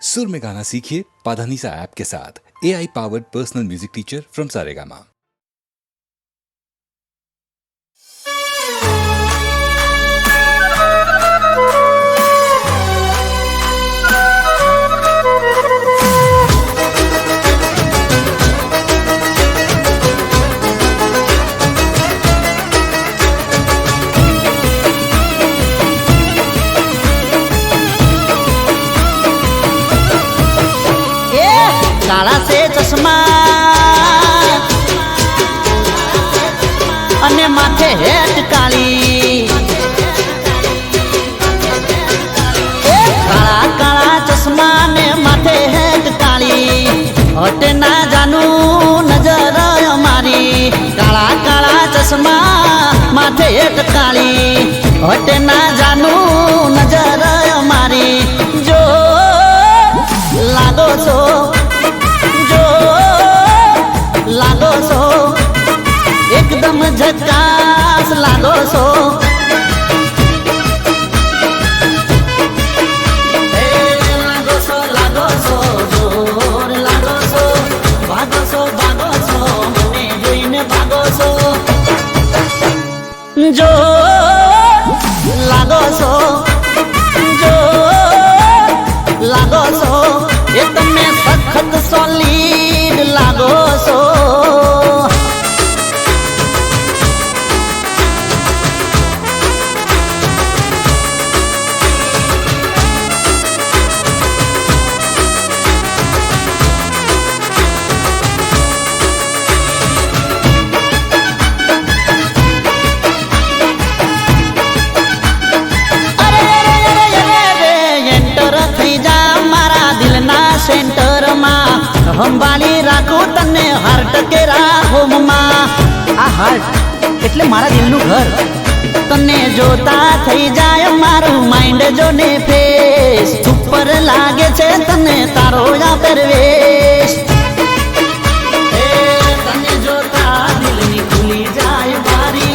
सुर में गाना सीखिए पाधानीसा ऐप के साथ। AI powered personal music teacher from Saregama. काला से चश्मा अने माथे हेट काली काला काला चश्मा ने माथे हेट काली हटे ना जानू नजर हमारी। काला काला चश्मा माथे हेट काली हटे ना जानू नजर हमारी। जो लागो सो लागो सो एकदम झकास लागो सो। लागो सो जोर लागो सो भागो सो मने जोईने भागो सो। जो लागो सो जो लागो सो ये तमे सखत सॉलिड लागो सो। सेंटर में संभाली राखो तने हार्ट के होम में। आ हार्ट એટલે મારા દિલનું ઘર। તને જોતા થઈ જાય મારું માઇન્ડ જોને ફેસ સુપર લાગે છે તને તારો આ પરવેશ। તને જોતા દિલની ખુલી જાય બારી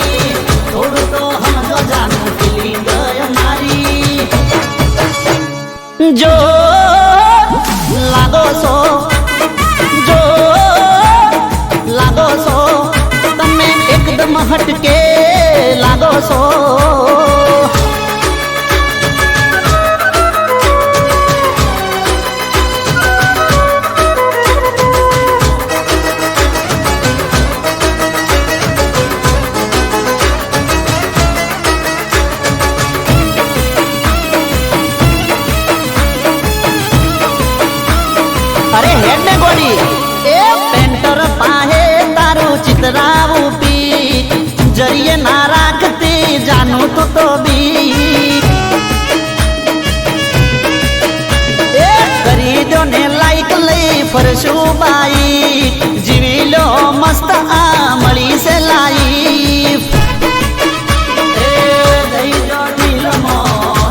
થોડું તો સમજો જાનું ફીલિંગ અમારી। જો लागो सो जो लागो सो तमे एकदम हटके लागो सो। अरे हेड ने गोली ए पेंटर पाहे तारू चितराऊ पी जरिए ना राखती जानू तो भी। ए करी दो ने लाइक लई फरशू बाई जीवी लो मस्त आ मળી से लाइफ। ए दई जो दिल मो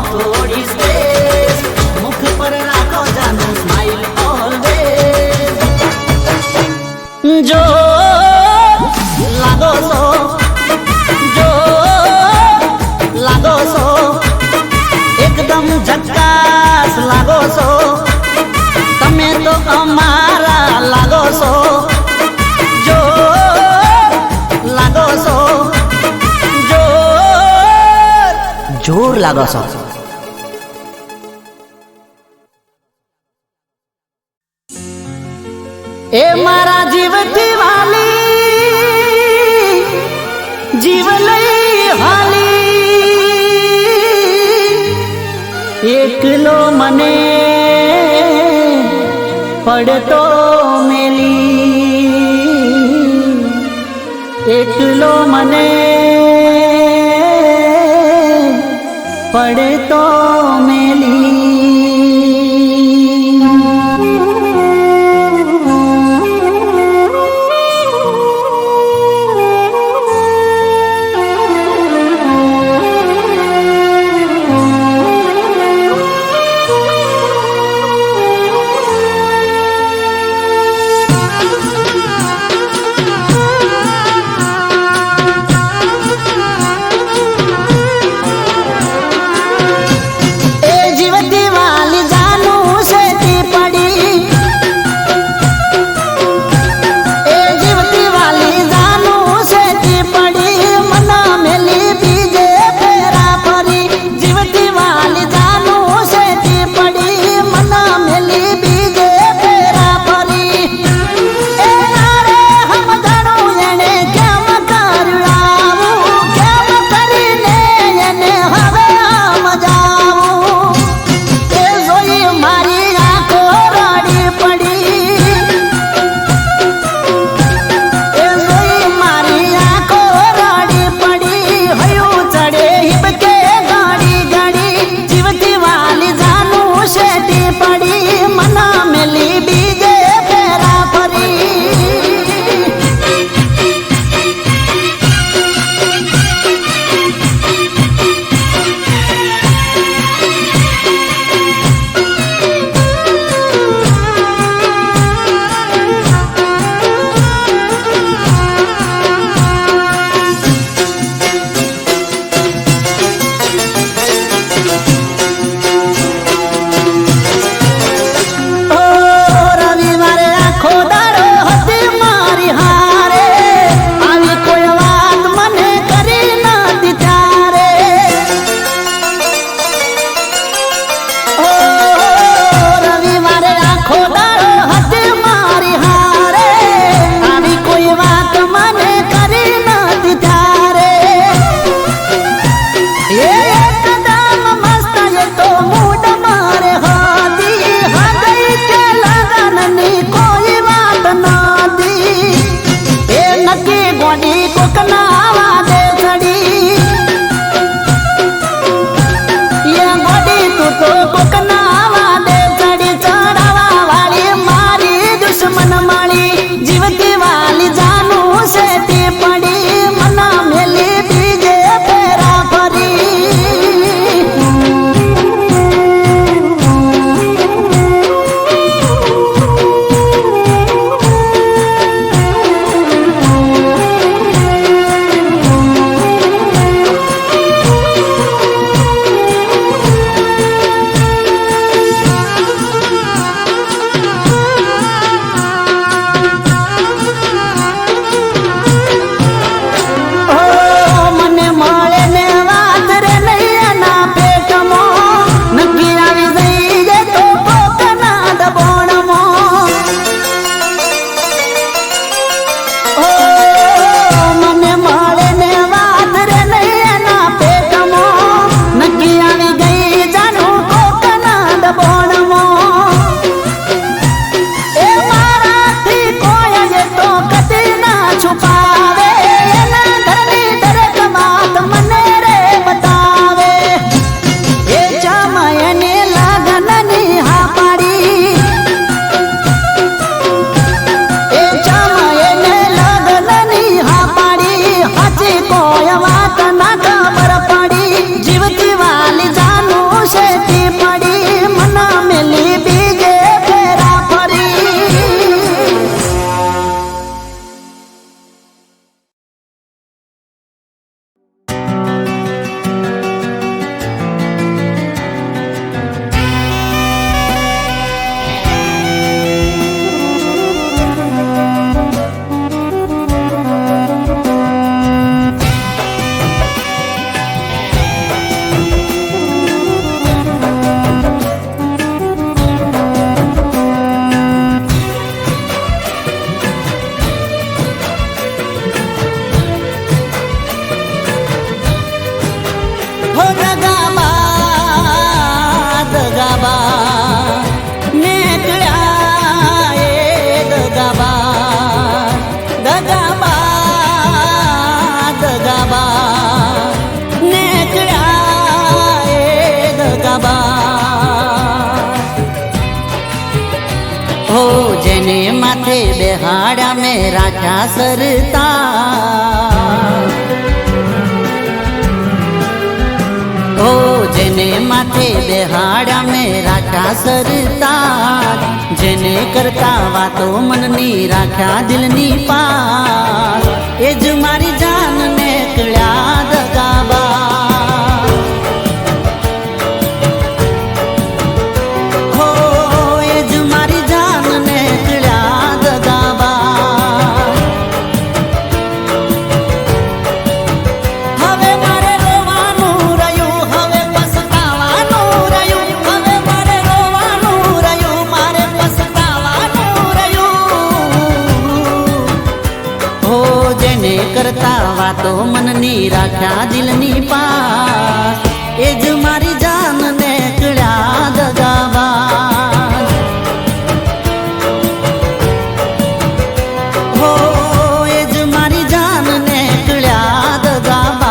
थोड़ी स्पेस मुख पर राखो जानू स्माइल जो लागो सो जो लागो सो एकदम झकास लागो सो तमे तो अमारा लागो सो। जो लागो सो जोर लागो सो। ए मारा जीवती वाली जीव लई हाली एकलो मने पड़तो मेली एकलो मने पड़तो मेली। હો જેને માથે બેહાડ્યા મેં રાખ્યા સરતાજ, હો જેને માથે બેહાડ્યા મેં રાખ્યા સરતાજ, જેને કરતા વાતો મનની રાખ્યા દિલની પાસ, એ જ મારી જાનને કળ્યા દગાબાજ. હો એ જ મારી જાનને કળ્યા દગાબાજ. હવે મારે રોવાનું રહ્યું, હવે પસ્તાવાનું રહ્યું, હવે મારે રોવાનું રહ્યું, મારે પસ્તાવાનું રહ્યું. હો જેને કરતા વાતો મનની રાખ્યા દિલની પાસ, એ જ મારી જાનને કળ્યા દગાબાજ. હો એ જ મારી જાનને કળ્યા દગાબાજ.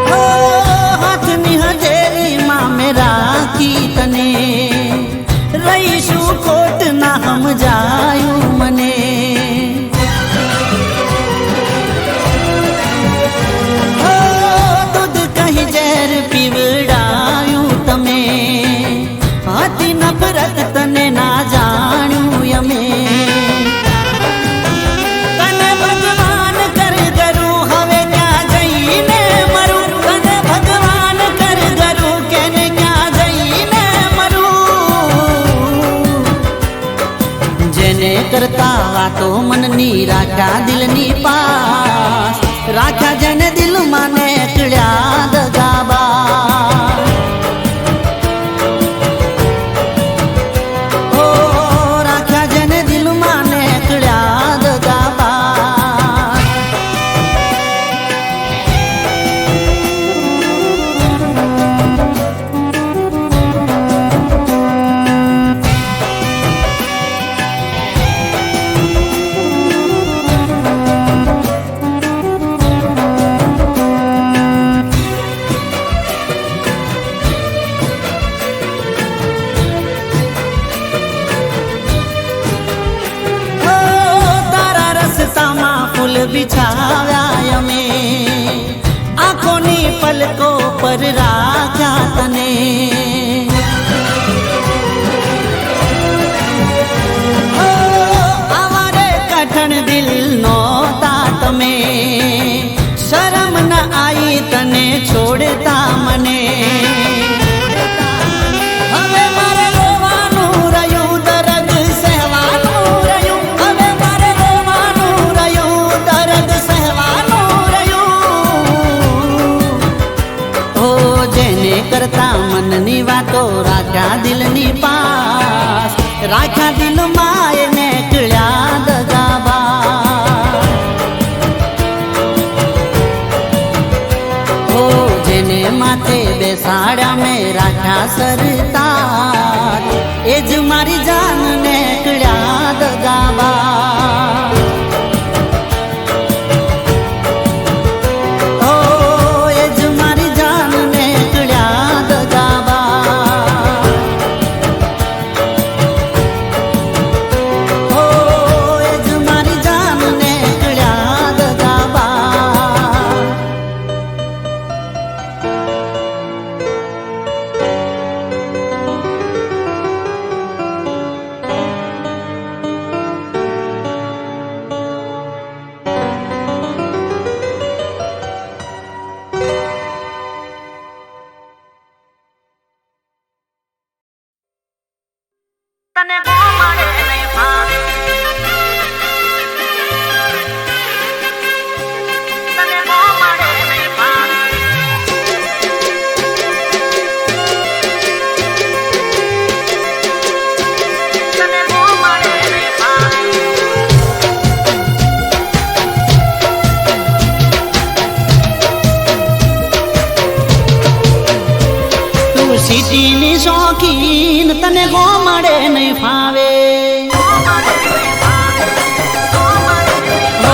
હો હાથની હથેળીમાં મેં રાખી તને, રહીશું ખોટ ના સમજાયું મને. હો દૂધ કહી ઝેર પીવડાયું તમે, હતી નફરત તને ના જાણ્યું અમે. તને ભગવાન કર કરું હવે ક્યાં જઈને મરું, તને ભગવાન કર કરું કેને ક્યાં જઈને મરું. જેને કરતા વાતો મનની રાખ્યા દિલની પાસ, રાખ્યા જેને દિલમાં ને કળ્યા દગાબાજ. હો રાખ્યા જેને દિલમાં ને કળ્યા દગાબાજ. હો તારા રસ્તામાં ફૂલ બિછાવ્યા અમે, આંખોની પલકો પર રાખ્યા તને. હો અમારે કઠણ દિલ નહોતા તમે, શરમ ન આઈ તને છોડતા મને. હવે મારે રોવાનું રહ્યું, દર્દ સહેવાનું રહ્યું, હવે મારે રોવાનું રહ્યું, દર્દ સહેવાનું રહ્યું. હો જેને કરતા મનની વાતો રાખ્યા દિલની પાસ, રાખ્યા દિલમાં એને કળ્યા દગાબાજ. હો જેને માથે બેસાડ્યા મેં રાખ્યા સરતાજ, એ જ મારી જાનને કળ્યા દગાબાજ. હો એ જ મારી જાનને કળ્યા દગાબાજ. હો એ જ મારી જાનને કળ્યા દગાબાજ. તને ગોમડે નહીં ફાવે. ઓ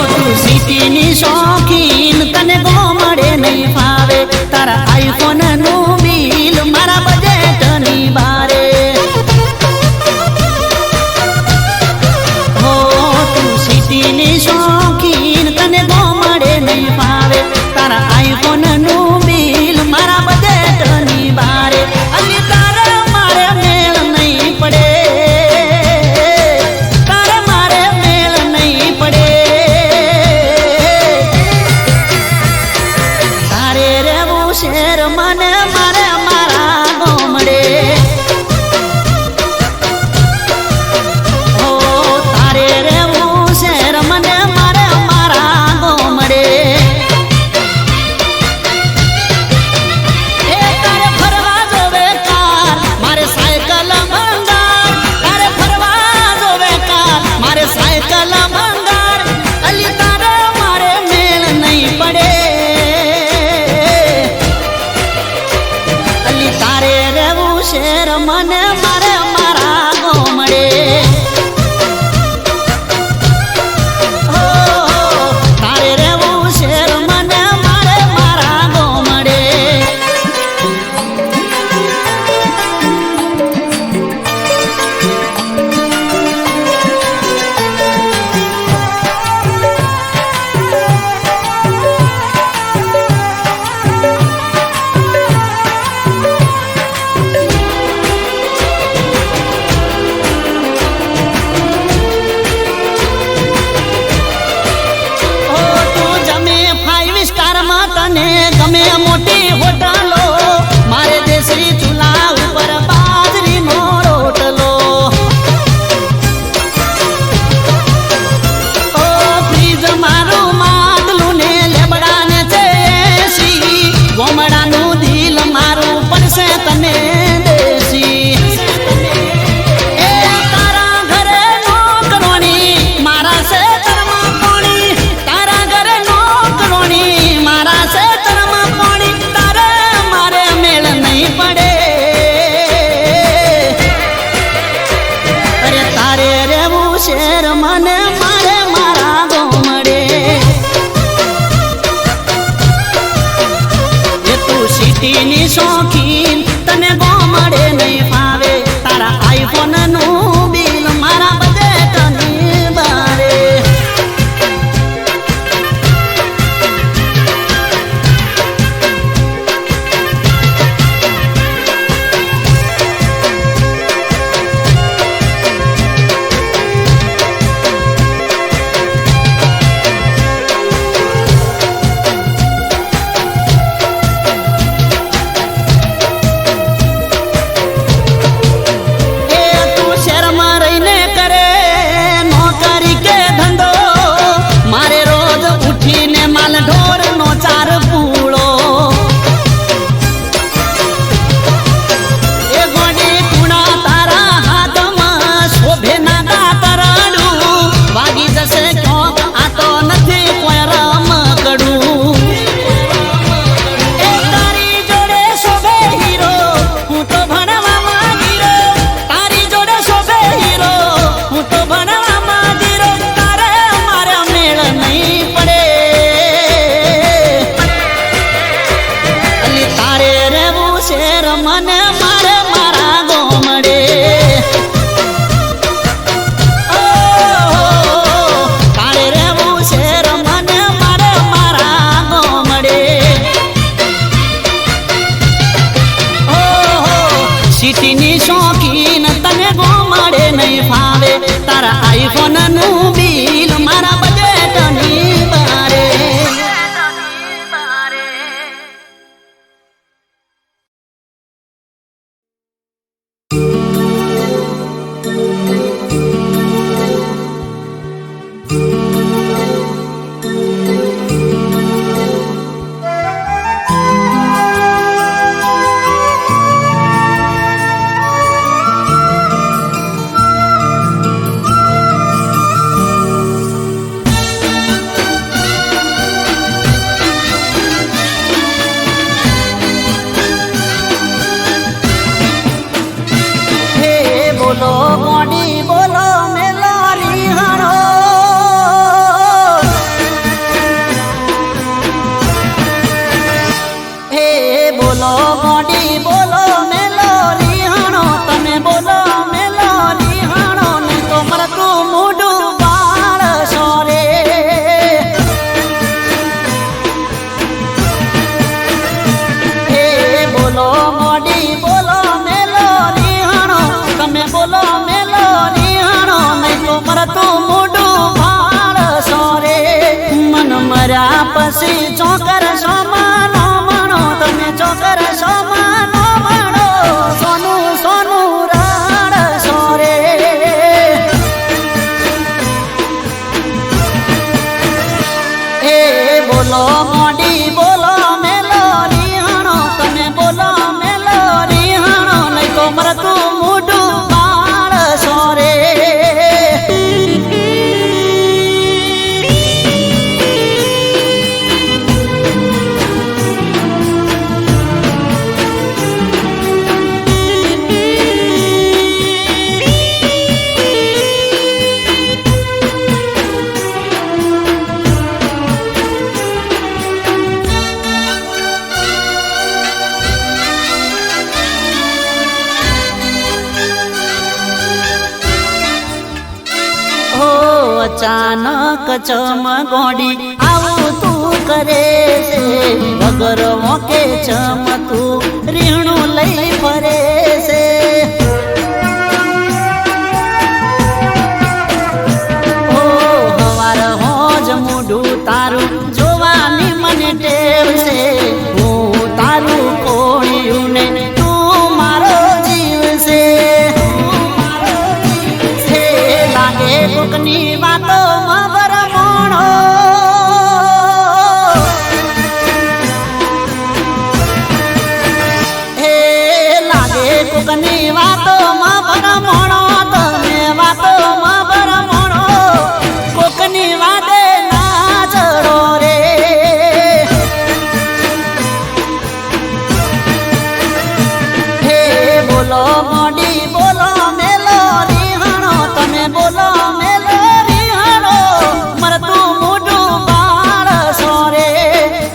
તું સિટીની શોખીન તને ગોમડે નહીં ફાવે. તારા આઈફોન નું બિલ મારા બજેટની બારે. હો તું સિટીની શોખીન તને ગોમડે નહીં ફાવે. તારા આઈફોન નું બિલ મારા બજેટની બારે. અને તારે મારે મેળ નહીં પડે. તારે મારે મેળ નહીં પડે. તારે રહેવું શેર મને મારે મારા ગોમડે. ઓ તારે રહેવું શેર મને મારે મારા ગોમડે. એ તારે ફરવા જોવે કાર મારે સાયકલ મંગાર. તારે ફરવા જોવે કાર મારે સાયકલ મંગાર. અલી તારે મારે મેળ નહીં પડે. અલી તારે રહેવું શેર મને મારે મારા ગોમડે. હો તારે રહેવું શેર મને મારે મારા ગોમડે. ઓ તું જમે 5 સ્ટારમાં તને ગમે મોટી હોટલો. મારે દેશી ચૂલા ઉપર બાજરીનો રોટલો. ઓ ફ્રીજ મારું માટલું ને લેબડાને છે એસી. ગોમડાનું દિલ મારું પડશે તને દેશી. એ તારા ઘરે નોકરોની મારા ખેતરમાં પાણી. તારા ઘરે નોકરોની મારા ખેતરમાં પાણી. તારે મારે મેળ નહીં પડે. અરે તારે રહેવું શેર મને મારે મારા ગોમડે. એ તું સિટીની શોખીન તને ગોમડે નહીં ફાવે. તારા આઈફોન નું બિલ મારા બજેટની બારે. મળતું મોઢું માણસો રે મન મર્યા પછી ચોકર સોમાનો મણો તમે ચોકર સોમાનો મણો સોનું સોનું રણસો રે એ બોલો મોડી બોલો મેલો રીહાણો તમે બોલો મેલો રીહાણો નહીં તો મરતું મોઢું માણસો રે અચાનક ચમગોડી આવું તું કરે છે વગર મોકે ચમતું રીણું લઈ ફરે છે ઓ હવાર હોજ મોઢું તારું જોવાની મને ટેવ છે હું તારું કોળિયું ને તું મારો જીવ છે લાગે કોકની વાતો મરમણો હે લાગે કોકની વાતો મરમણો તમે વાતો મરમણો કોકની વાદે ના ચડો રે હે બોલો મોડી બોલો મેલો રીહાણો તમે બોલો મેલો રીહાણો મરતું મોઢું બાળસો રે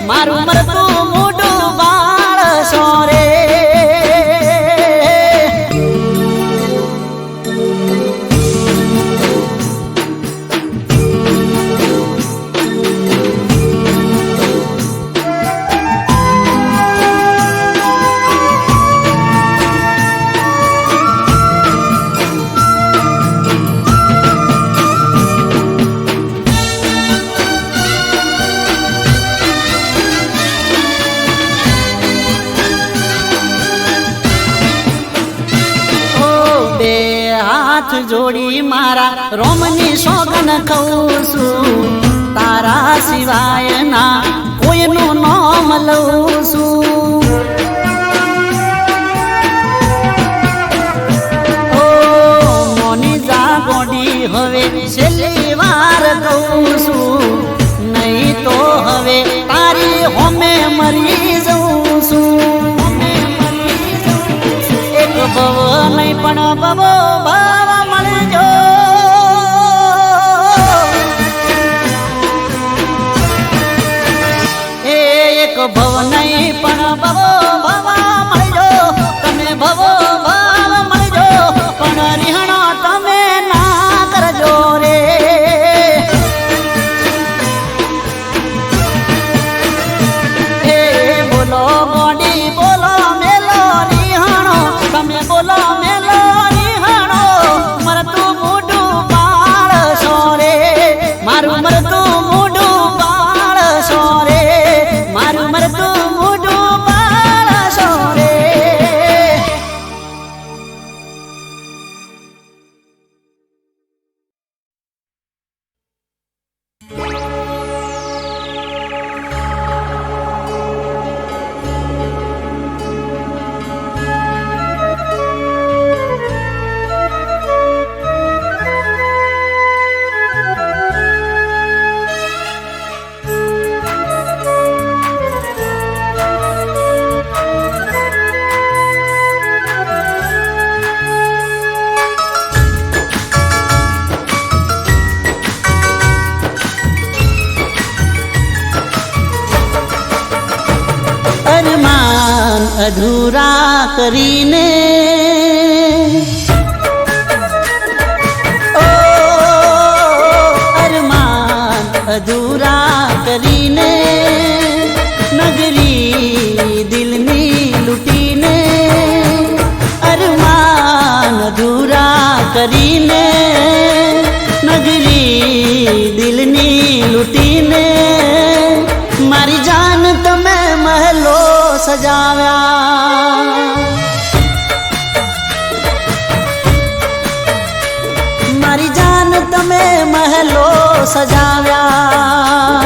મારું મરતું મોઢું બાળસો રે હાથ જોડી મારા રોમની સોગન કહું છું તારા સિવાય ના કોઈનું નામ લઉં છું ઓ મોની જા ગોડી હવે છેલ્લી વાર કહું છું નહીં તો હવે તારી હોમે મરી જઉં છું એક ભવ નહીં પણ ભવો ભાવ મળજો એક ભવ નહીં પણ ભવો ભાવ મળજો તમે ભવો ભાવ મળજો પણ રીહણો તમે ના કરજો રે એ બોલો ગોડી બોલો મેલો રીહણો તમે બોલો મેલો રીહણો મરતું મોઢું બાળસો રે મારું મરતું મોઢું બાળસો રે મારું મરતું મોઢું બાળસો રે અધૂરા કરીને ઓ અરમાન અધૂરા કરીને નગરી દિલની લૂટીને અરમાન અધૂરા કરીને નગરી સજાવ્યા.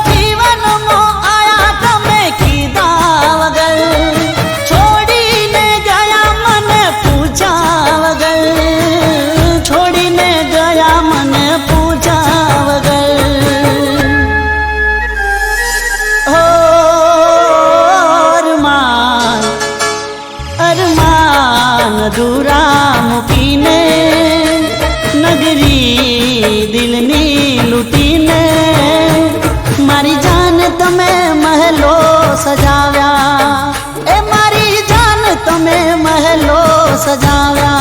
જીવનમાં આયા તમે કીધા વગર, છોડીને ગયા મને પૂછ્યા વગર, છોડીને ગયા મને પૂછ્યા વગર. અરમાન અરમાન અધૂરા મૂકીને, નગરી દિલની લૂંટીને, મારી જાન તમે મહેલો સજાવ્યા. એ મારી જાન તમે મહેલો સજાવ્યા.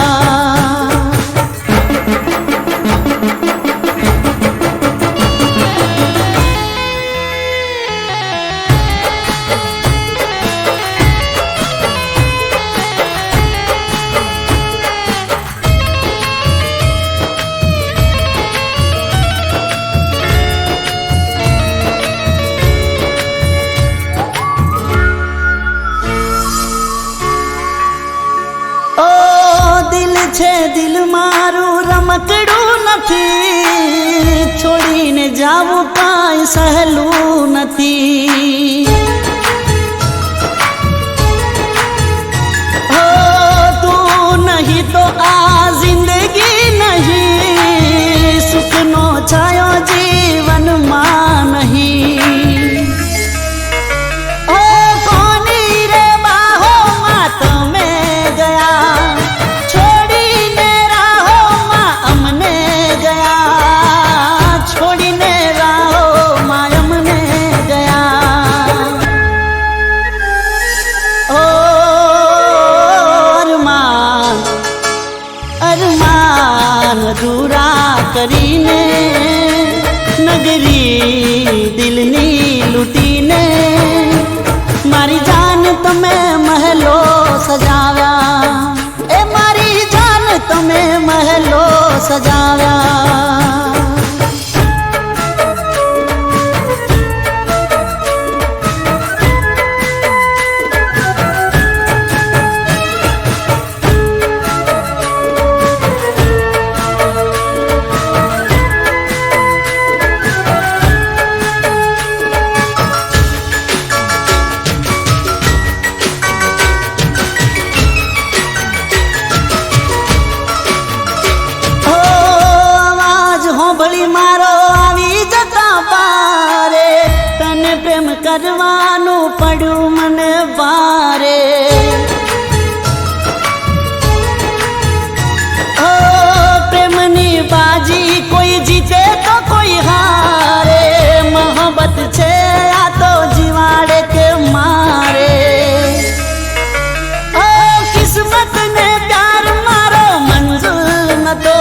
છે દિલ મારું રમકડું નથી, છોડીને જાવું કાંઈ સહેલું નથી. હો તું નહીં તો આ જિંદગી નહીં, સુખનો છાયો જીવનમાં નહીં. હો કોની રે બાહોમાં તમે ગયા, છોડીને રાહોમાં અમને ગયા. ઓ અરમાન અરમાન અધૂરા કરીને, નગરી દિલની લૂંટીને, મારી જાન તમે મહેલો સજાવ્યા. એ મારી જાન તમે મહેલો સજાવ્યા. મારો આવી જતા પારે, તને પ્રેમ કરવાનું પડ્યું મને ભારે. ઓ પ્રેમની બાજી કોઈ જીતે તો કોઈ હારે, મોહબ્બત છે આ તો જીવાડે કે મારે. ઓ કિસ્મત ને પ્યાર મારો મંજૂર નતો,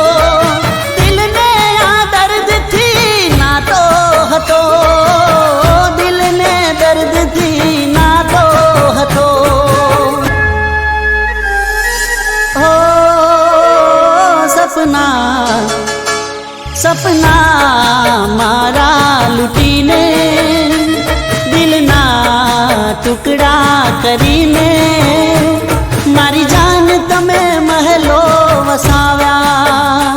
હતો દિલને દર્દથી નાતો હતો. હો સપના સપના મારા લૂંટીને, દિલના ટુકડા કરીને, મારી જાન તમે મહેલો વસાવ્યા.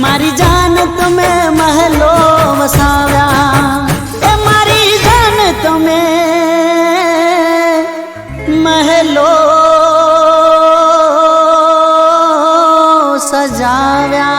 મારી જાન તમે મહેલો વસાવ્યા. એ મારી જાન તમે મહેલો સજાવ્યા.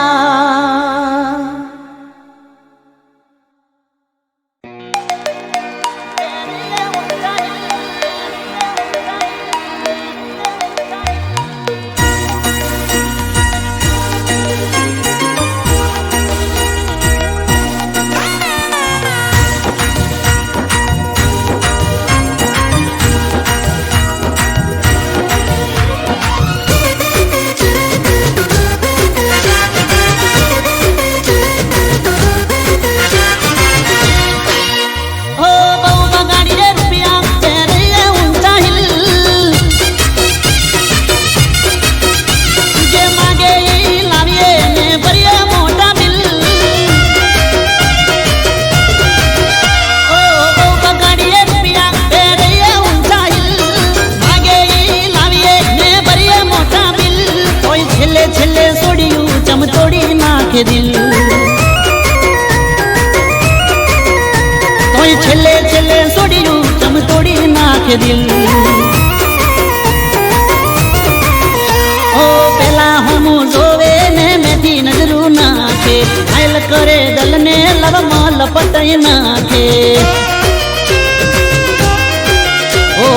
નાખે દિલ તોય છેલ્લે છેલ્લે છોડ્યું ચમ તોડી નાખે દિલ ઓ પેલા હું જોવે ને મેથી નજરું નાખે ઘાયલ કરે દલને લવમાં લપટાઈ નાખે ઓ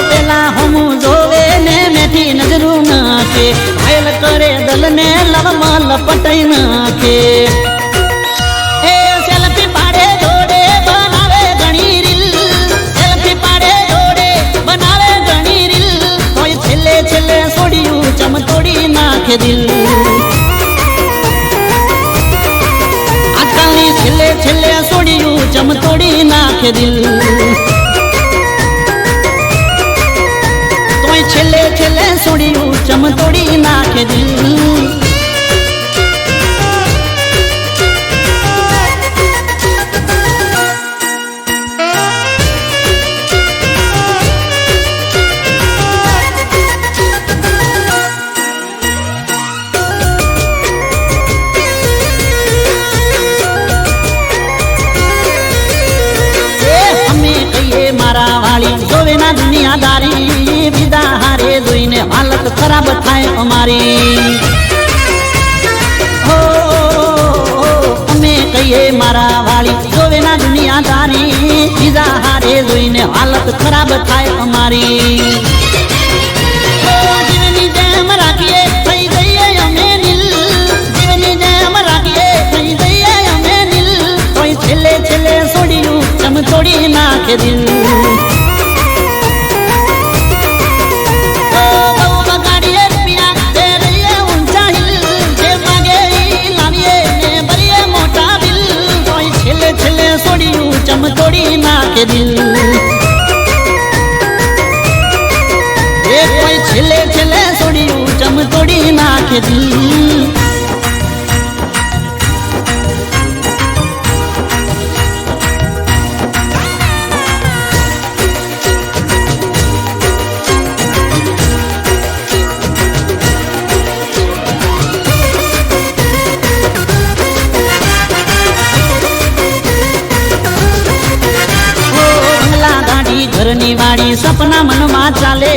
પેલા હું જોવે ને મેથી નજરું નાખે ઘાયલ કરે દલને લવમાં લપટાઈ નાખે એ સેલ્ફી પાડે જોડે બનાવે ઘણી રીલ સેલ્ફી પાડે જોડે બનાવે ઘણી રીલ તોય છેલ્લે છેલ્લે છોડ્યું ચમ તોડી નાખે દિલ આજકાલની છેલ્લે છેલ્લે છોડ્યું ચમ તોડી નાખે દિલ તોય છેલ્લે છેલ્લે છોડ્યું ચમ તોડી નાખે દિલ જોવે ના દુનિયાદારી વિદા હારે જોઈને હાલત ખરાબ થાય અમારી હો અમે કહીએ મારા વાળી જોવે ના દુનિયાદારી વિદા હારે જોઈને હાલત ખરાબ થાય અમારી જીવની જેમ રાખીએ થઈ જઈએ અમે નીલ જીવની જેમ રાખીએ થઈ જઈએ અમે નીલ તોય છેલ્લે છેલ્લે છોડ્યું ચમ તોડી નાખે દિલ ચમ તોડી નાખે દિલ એ કોઈ છેલ્લે છેલ્લે છોડ્યું ચમ તોડી નાખે દિલ ઘરની વાડી સપના મનમાં ચાલે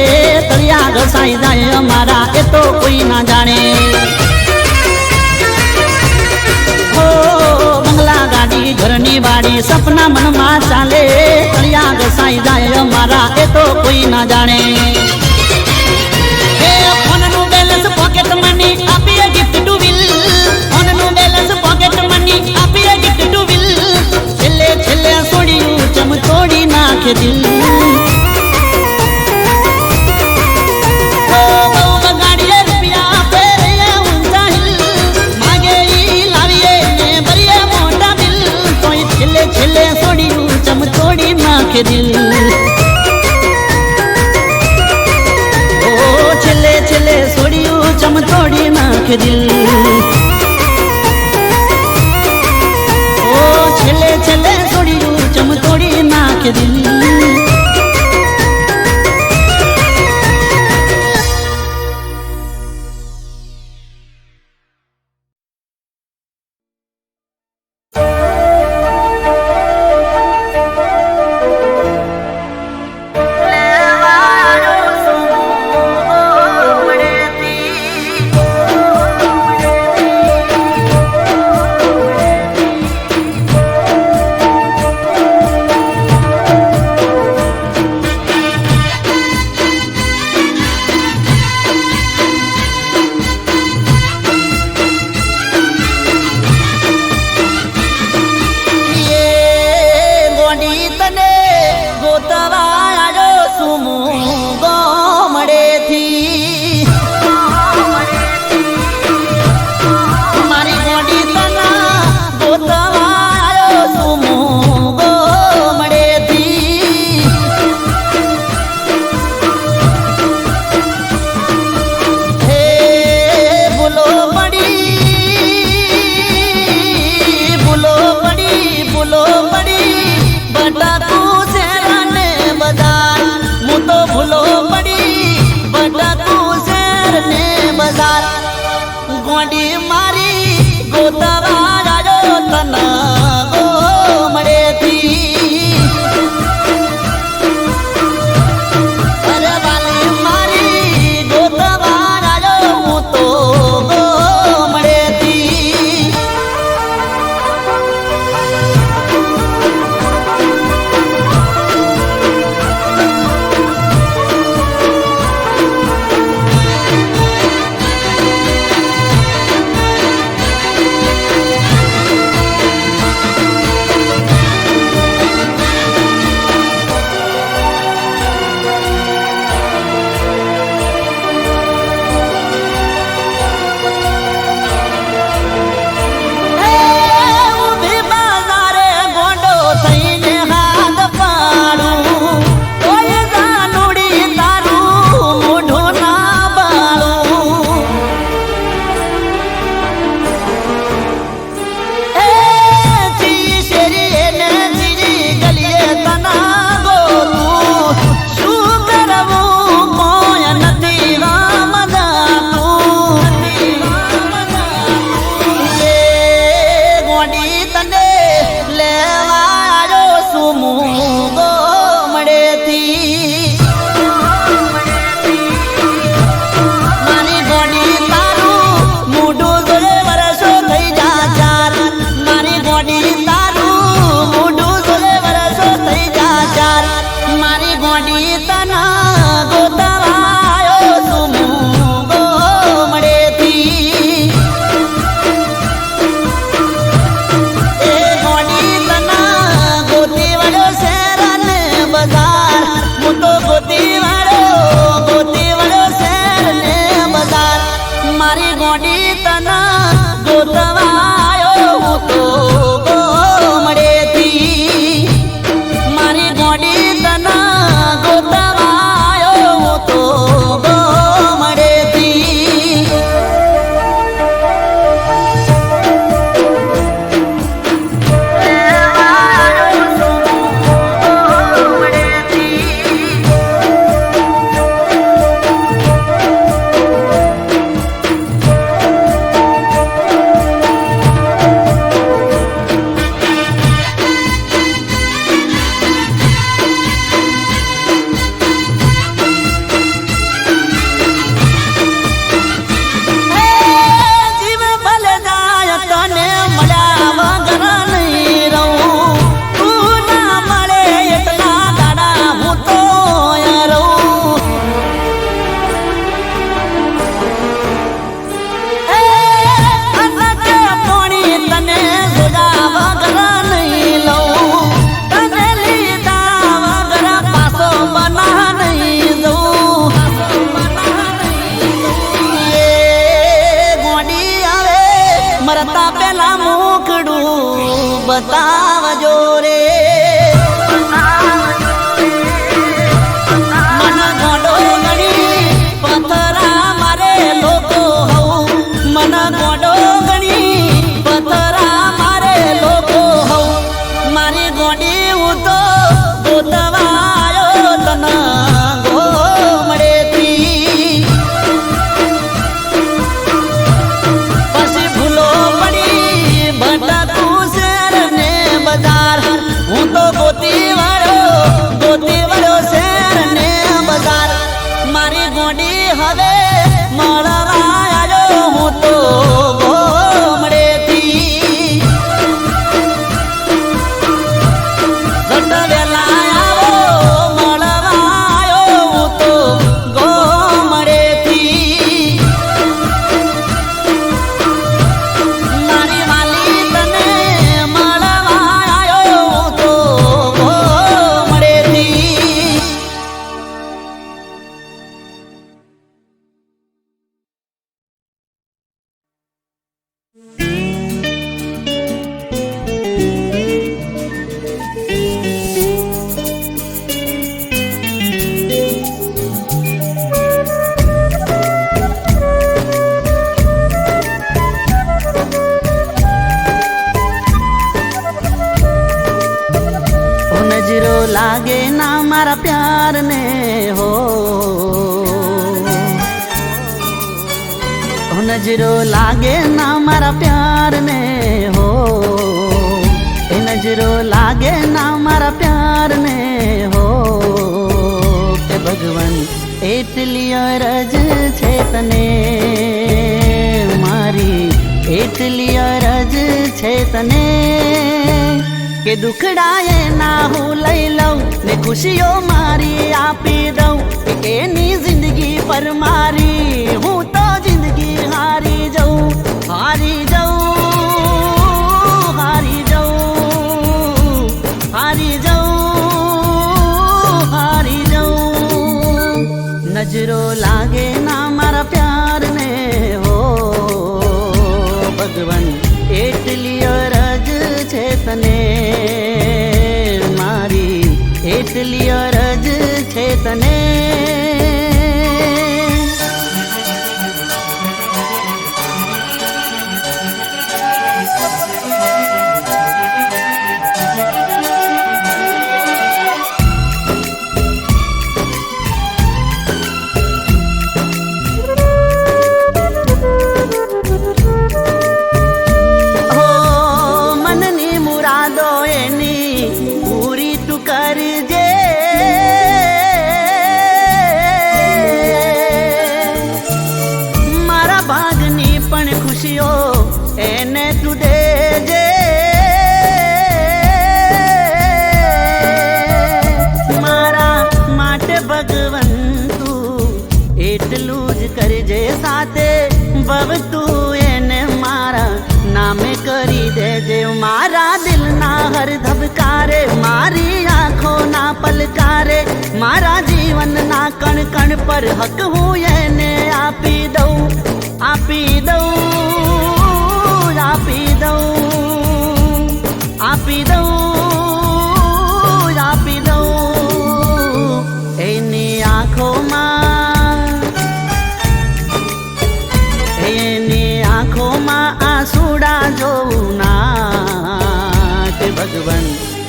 તળિયા ઘસાઈ જાય અમારા એ તો કોઈ ના જાણે હો બંગલા ગાડી ઘરની વાડી સપના મનમાં ચાલે તળિયા ઘસાઈ જાય અમારા એ તો કોઈ ના જાણે ફોનનું બેલેન્સ પોકેટ મની આપીએ ગિફ્ટ ટુ વિલ ફોનનું બેલેન્સ પોકેટ મની આપીએ ગિફ્ટ ટુ વિલ છેલ્લે છેલ્લે છોડ્યું ચમ તોડી નાખે દિલ દિલ ઓ છેલ્લે છેલ્લે છોડ્યું ચમ તોડી નાખે દિલ ઓ છેલ્લે છેલ્લે છોડ્યું ચમ તોડી નાખે દિલ ગોડી મારી ગોતવા મારી ગોડી તના ગોતવાયો હું તો ગોમડેથી મારી ગોડી તના ગોતવાયો હું તો ગોમડેથી મરતા પેલા મુખડું બતાવજો રે મન ગોડો ગણી પથરા મારે લોકો હઉ મન ગોડો ગણી પથરા મારે લોકો હઉ મારી ગોડી હું તો ગોતવાયો તના ગોમડેથી હું તો ગોતી વાળો શહેર ને બજાર મારી ગોડી હવે મળવા આવ્યો હું તો ગોમડેથી જટ વેલા આવો મળવા આવ્યો હું તો ગોમડેથી મારી વાલી તને नजरो लागे ना मारा प्यार ने हो नजरो लागे ना मारा प्यार ने हो नजरो लागे ना मारा प्यार ने हो के भगवान એટલી અરજ છે તને મારી એટલી અરજ છે તને કે દુખડાએ ના હું લઈ લઉં ને ખુશીઓ મારી આપી દઉં કે એની જિંદગી પર મારી હું તો જિંદગી હારી જાઉં હારી જાઉં હારી જાઉં હારી જાઉં હારી જાઉં નજરો લાગે ના મારા પ્યાર ને હો ભગવાન એટલી અરજ છે તને મારી એટલી અરજ છે તને તું એને મારા નામે કરી દેજે મારા દિલના હર ધબકારે મારી આંખોના પલકારે મારા જીવનના કણ કણ પર હક હું એને આપી દઉં આપી દઉં આપી દઉં આપી દઉં આપી દઉં એની આંખોમાં આંસુડા જોઉં ના કે ભગવાન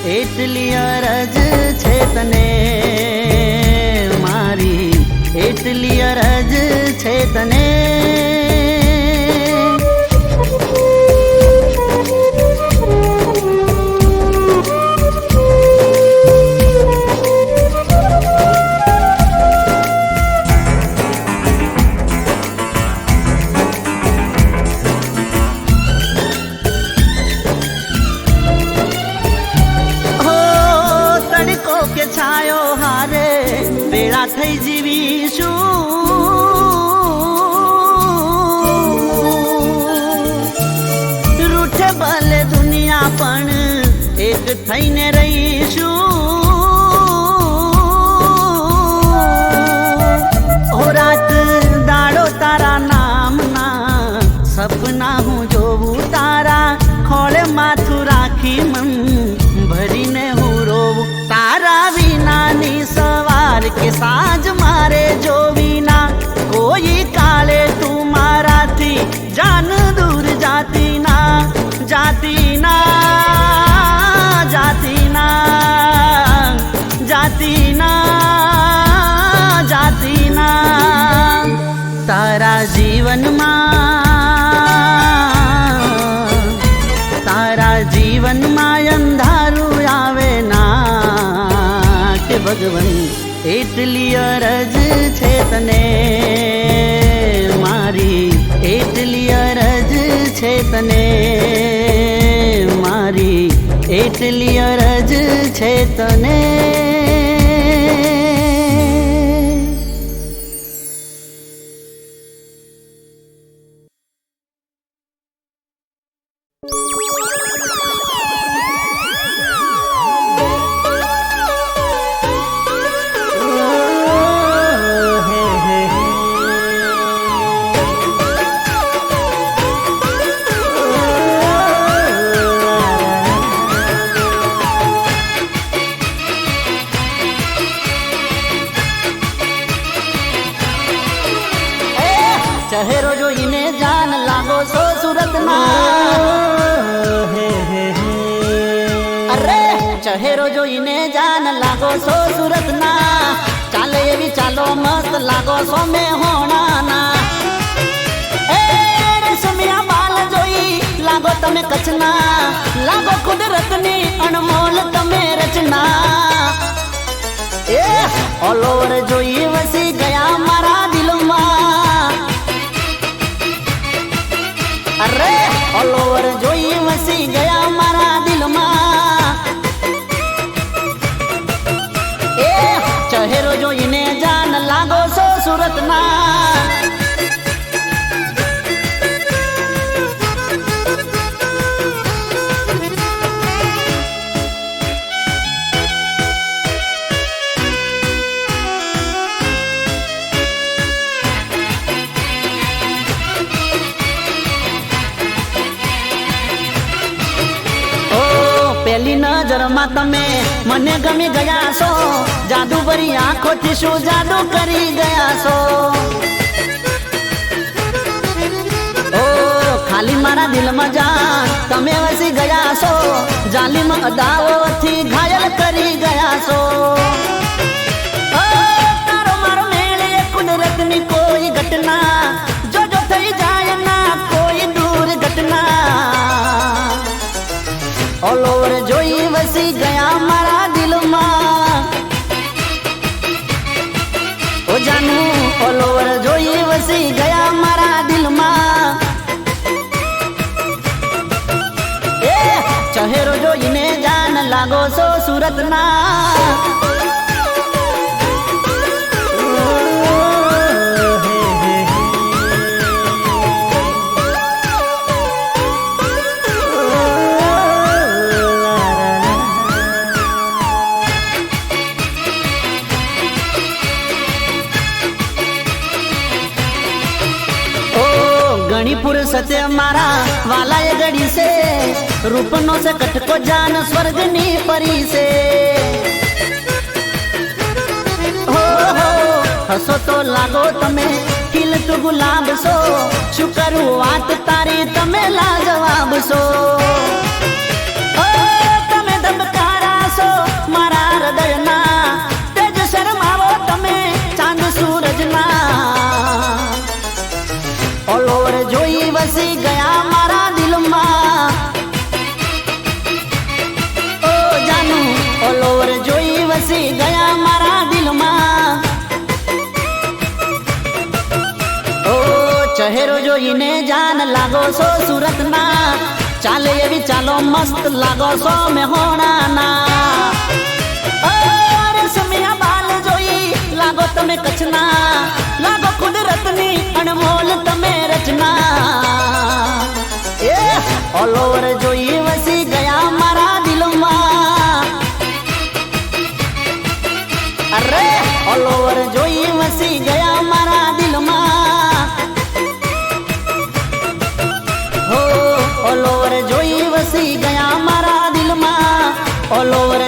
એટલી અરજ છે તને મારી એટલી અરજ છે તને છાયો હારે વેળા થઈ જીવીશું રૂઠે ભલે દુનિયા પણ એક થઈને રહીશું હો રાત દાડો તારા નામના સપના હું જોઉં તારા ખોળે માથું રાખી મન ભરીને હું રોવું તારા વિનાની સવાર કે સાંજ મારે જોવી ના કોઈ કાળે તું મારાથી જાન દૂર જાતી ના જાતી ના જાતી ના જાતી ના જાતી ના તારા જીવનમાં અંધારું આવે ના કે ભગવાન એટલી અરજ છે તને મારી એટલી અરજ છે તને મારી એટલી અરજ છે તને ચહેરો જોઈને જાન લાગો છો સુરતમાં અરે ચહેરો જોઈને જાન લાગો છો સુરતના ચાલે એવી ચાલો મસ્ત લાગો છો મેં હોણાના એ રેશમિયા બાલ જોઈ લાગો તમે કચ્છના લાગો કુદરતની અણમોલ તમે રચના એ ઓલ ઓવર જોઈ વસી ગયા મારા દિલમાં અરે ઓલ ઓવર જોઈ વસી ગયા મારા દિલમાં એ ચહેરો જોઈને જાન લાગો છો સુરતના પહેલી નજરમાં તમે મને ગમી ગયા છો જાદુ ભરી આંખોથી શું જાદુ કરી ગયા છો ઓ ખાલી મારા દિલમાં જાન તમે વસી ગયા છો જાલિમ અદાઓથી ઘાયલ કરી ગયા છો તારો મારો મેળ એ કુદરતની કોઈ ઘટના જો થઈ જાય ના કોઈ દૂર ઘટના ઓલ ઓવર જોઈ વસી ગયા મારા દિલમાં ઓ જાનું ઓલ ઓવર જોઈ વસી ગયા મારા દિલમાં એ ચહેરો જોઈને જાન લાગો છો સુરતના ફુરસતે મારા વાલાએ ગડી છે રૂપનો છે કટકો જાન સ્વર્ગની પરી છે હો હો હસો તો લાગો તમે ખીલતું ગુલાબ છો શું કરું વાત તારી તમે લાજવાબ છો તમે ધબકારા છો મારા હૃદયના તેજ શરમાવો તમે ચાંદ સૂરજના ઓલોર જોઈ વસી ગયા મારા દિલમાં ઓ જાનુ ઓલોર જોઈ વસી ગયા મારા દિલમાં ઓ ચહેરો જોઈને જાન લાગો છો સુરતના ચાલે એવી ચાલો મસ્ત લાગો છો મેહોણાના રેશમિયા બાલ જોઈ લાગો તમે કચ્છના લાગો કુદરતની અણમોલ તમે રચના એ ઓલોર જોઈ વસી ગયા મારા દિલમાં અરે ઓલોર જોઈ વસી ગયા મારા દિલમાં હો ઓલોર જોઈ વસી ગયા મારા દિલમાં ઓલોર